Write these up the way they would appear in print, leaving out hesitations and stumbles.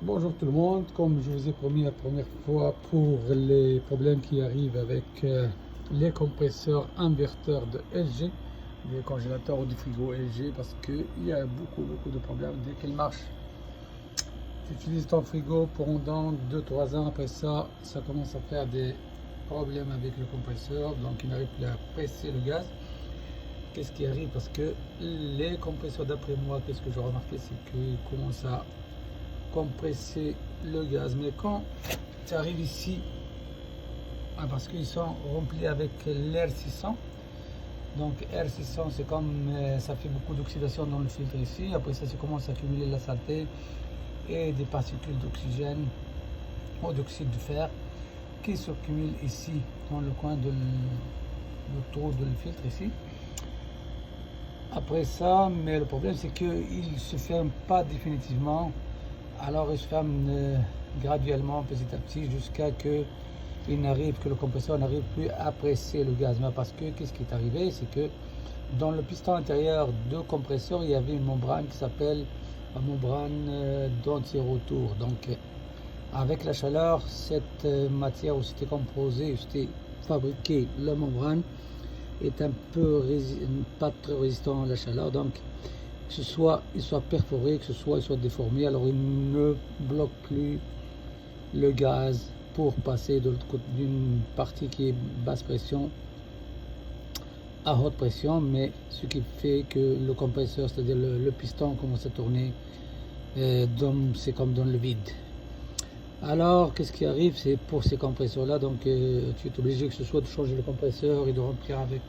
Bonjour tout le monde, comme je vous ai promis la première fois pour les problèmes qui arrivent avec les compresseurs inverteurs de LG, des congélateurs ou du frigo LG, parce qu'il y a beaucoup de problèmes dès qu'ils marchent. Tu utilises ton frigo pendant 2-3 ans, après ça commence à faire des problèmes avec le compresseur, donc il n'arrive plus à presser le gaz. Qu'est-ce qui arrive? Parce que les compresseurs, d'après moi, qu'est-ce que j'ai remarqué, c'est qu'ils commencent à compresser le gaz, mais quand tu arrives ici, parce qu'ils sont remplis avec l'air 600, donc air 600 c'est comme ça fait beaucoup d'oxydation dans le filtre ici, après ça commence à accumuler la saleté et des particules d'oxygène ou d'oxyde de fer qui s'accumulent ici dans le coin de le trou de le filtre ici. Après ça, mais le problème c'est qu'il ne se ferme pas définitivement. Alors il se ferme graduellement, petit à petit, jusqu'à que le compresseur n'arrive plus à presser le gaz. Mais parce que qu'est-ce qui est arrivé, c'est que dans le piston intérieur de compresseur, il y avait une membrane qui s'appelle la membrane d'anti-retour. Donc avec la chaleur, cette matière où c'était composé, où c'était fabriqué, la membrane est un peu pas très résistant à la chaleur. Donc que ce soit il soit perforé, que ce soit il soit déformé, alors il ne bloque plus le gaz pour passer de l'autre côté d'une partie qui est basse pression à haute pression, mais ce qui fait que le compresseur, c'est-à-dire le piston, commence à tourner, c'est comme dans le vide. Alors qu'est-ce qui arrive, c'est pour ces compresseurs là, donc tu es obligé que ce soit de changer le compresseur et de remplir avec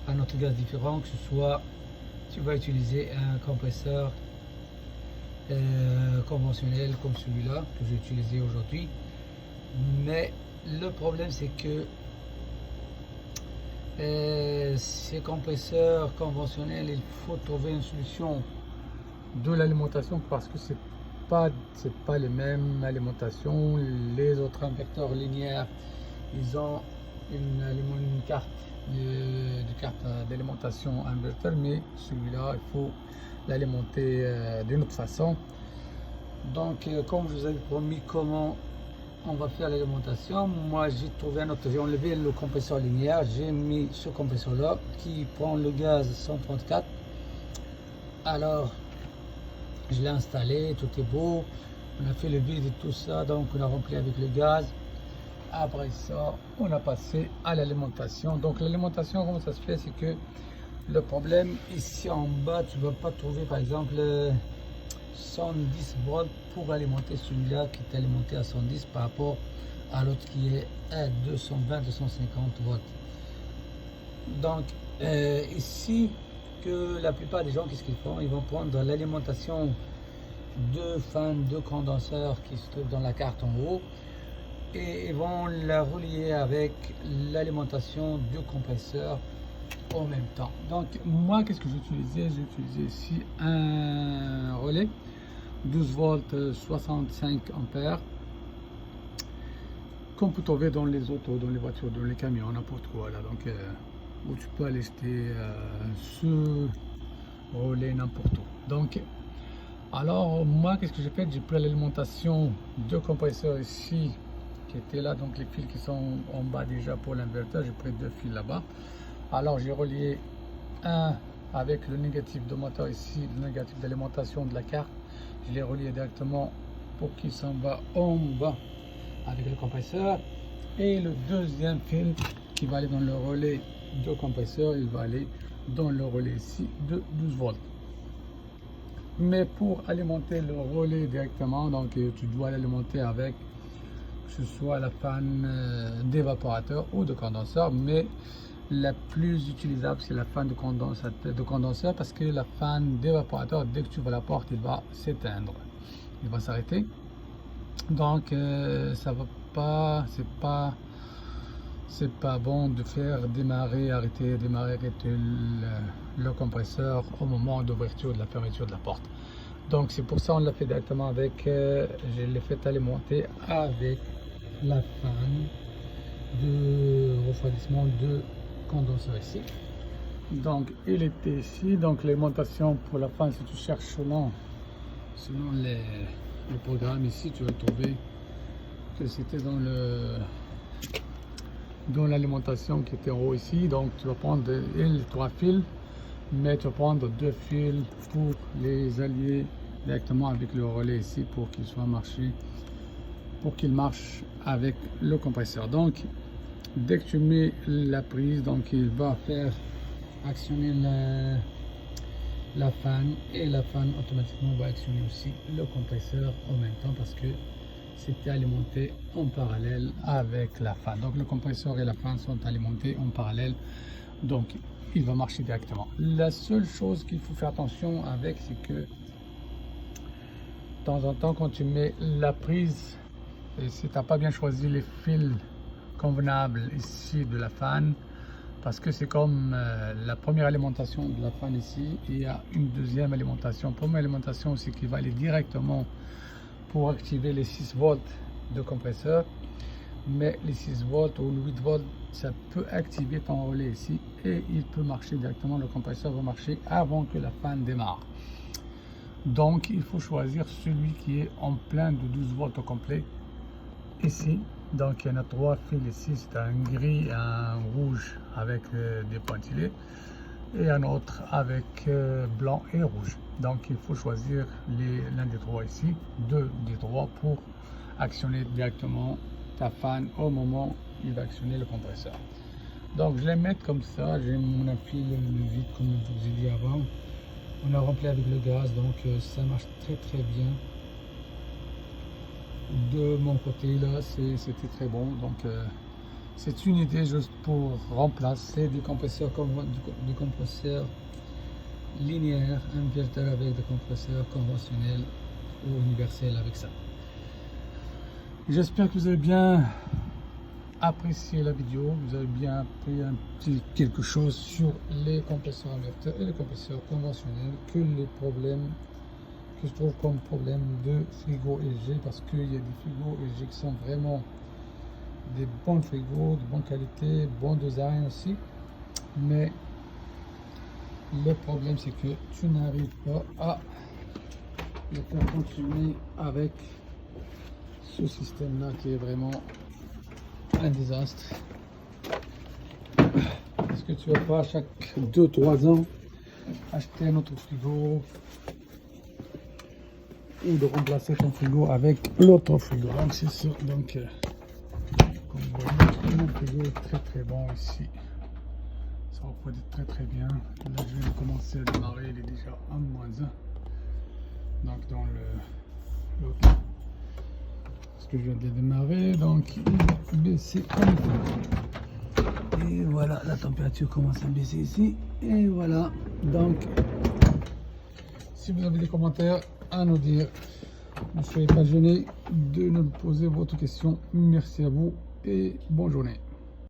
un autre gaz différent, que ce soit tu vas utiliser un compresseur conventionnel comme celui-là que j'ai utilisé aujourd'hui. Mais le problème c'est que ces compresseurs conventionnels, il faut trouver une solution de l'alimentation, parce que c'est pas les mêmes alimentations. Les autres inverteurs linéaires, ils ont une carte d'alimentation inverter, mais celui-là il faut l'alimenter d'une autre façon. Donc comme je vous avais promis comment on va faire l'alimentation, moi j'ai trouvé un autre, j'ai enlevé le compresseur linéaire, j'ai mis ce compresseur là qui prend le gaz 134. Alors je l'ai installé, tout est beau, on a fait le vide et tout ça, donc on a rempli avec le gaz. Après ça, on a passé à l'alimentation. Donc l'alimentation, comment ça se fait, c'est que le problème ici en bas, tu ne vas pas trouver par exemple 110 volts pour alimenter celui-là qui est alimenté à 110 par rapport à l'autre qui est à 220-250 volts. Donc ici, que la plupart des gens, qu'est-ce qu'ils font? Ils vont prendre l'alimentation de fans de condenseurs qui se trouvent dans la carte en haut, et ils vont la relier avec l'alimentation du compresseur en même temps. Donc moi, qu'est-ce que j'ai utilisé? J'ai utilisé ici un relais 12 volts 65 ampères qu'on peut trouver dans les autos, dans les voitures, dans les camions, n'importe quoi là. Donc où tu peux aller acheter ce relais n'importe où. Donc alors moi, qu'est-ce que j'ai fait? J'ai pris l'alimentation de compresseur ici qui était là, donc les fils qui sont en bas déjà pour l'inverteur, j'ai pris 2 fils là-bas. Alors j'ai relié un avec le négatif de moteur ici, le négatif d'alimentation de la carte, je l'ai relié directement pour qu'il s'en va en bas avec le compresseur, et le deuxième fil qui va aller dans le relais de compresseur, il va aller dans le relais ici de 12 volts. Mais pour alimenter le relais directement, donc tu dois l'alimenter avec que ce soit la fan d'évaporateur ou de condenseur, mais la plus utilisable c'est la fan de condenseur, parce que la fan d'évaporateur, dès que tu ouvres la porte, il va s'éteindre, il va s'arrêter. Donc ça va pas, c'est pas bon de faire démarrer, arrêter le compresseur au moment d'ouverture, de la fermeture de la porte. Donc c'est pour ça on l'a fait directement avec, je l'ai fait alimenter avec la fan de refroidissement de condenseur ici. Donc il était ici. Donc l'alimentation pour la fan, si tu cherches selon le programme ici, tu vas trouver que c'était dans l'alimentation qui était en haut ici. Donc tu vas prendre les 3 fils, mais tu vas prendre 2 fils pour les allier directement avec le relais ici pour qu'il soit marché, pour qu'il marche avec le compresseur. Donc dès que tu mets la prise, donc il va faire actionner la fan, et la fan automatiquement va actionner aussi le compresseur en même temps parce que c'était alimenté en parallèle avec la fan. Donc le compresseur et la fan sont alimentés en parallèle, donc il va marcher directement. La seule chose qu'il faut faire attention avec, c'est que de temps en temps quand tu mets la prise, et si tu n'as pas bien choisi les fils convenables ici de la fan, parce que c'est comme la première alimentation de la fan ici, il y a une deuxième alimentation. Première alimentation, c'est qui va aller directement pour activer les 6 volts de compresseur, mais les 6 volts ou 8 volts, ça peut activer ton relais ici et il peut marcher directement, le compresseur va marcher avant que la fan démarre. Donc il faut choisir celui qui est en plein de 12 volts au complet ici. Donc il y en a 3 fils ici, c'est un gris, un rouge avec des pointillés et un autre avec blanc et rouge. Donc il faut choisir l'un des 3 ici, 2 des 3 pour actionner directement ta fan au moment où il va actionner le compresseur. Donc je les mets comme ça, j'ai mon fil vide comme je vous ai dit avant. On a rempli avec le gaz, donc ça marche très bien. De mon côté là, c'était très bon. Donc c'est une idée juste pour remplacer des compresseurs linéaires, inverteurs avec des compresseurs conventionnels ou universels avec ça. J'espère que vous avez bien apprécié la vidéo, vous avez bien appris un petit quelque chose sur les compresseurs inverteurs et les compresseurs conventionnels, que les problèmes que je trouve comme problème de frigo LG, parce qu'il y a des frigos LG qui sont vraiment des bons frigos, de bonne qualité, bon design aussi, mais le problème c'est que tu n'arrives pas à le faire fonctionner avec ce système là qui est vraiment un désastre, parce que tu vas pas chaque 2-3 ans acheter un autre frigo ou de remplacer ton frigo avec l'autre frigo. Donc c'est sûr, donc comme vous voyez, mon frigo est très bon ici, ça refroidit très bien. Là je vais commencer à démarrer, il est déjà en -1, donc dans le parce que je viens de démarrer, donc il va baisser comme il faut. Et voilà, la température commence à baisser ici, et voilà. Donc si vous avez des commentaires à nous dire, ne soyez pas gênés de nous poser votre question. Merci à vous et bonne journée.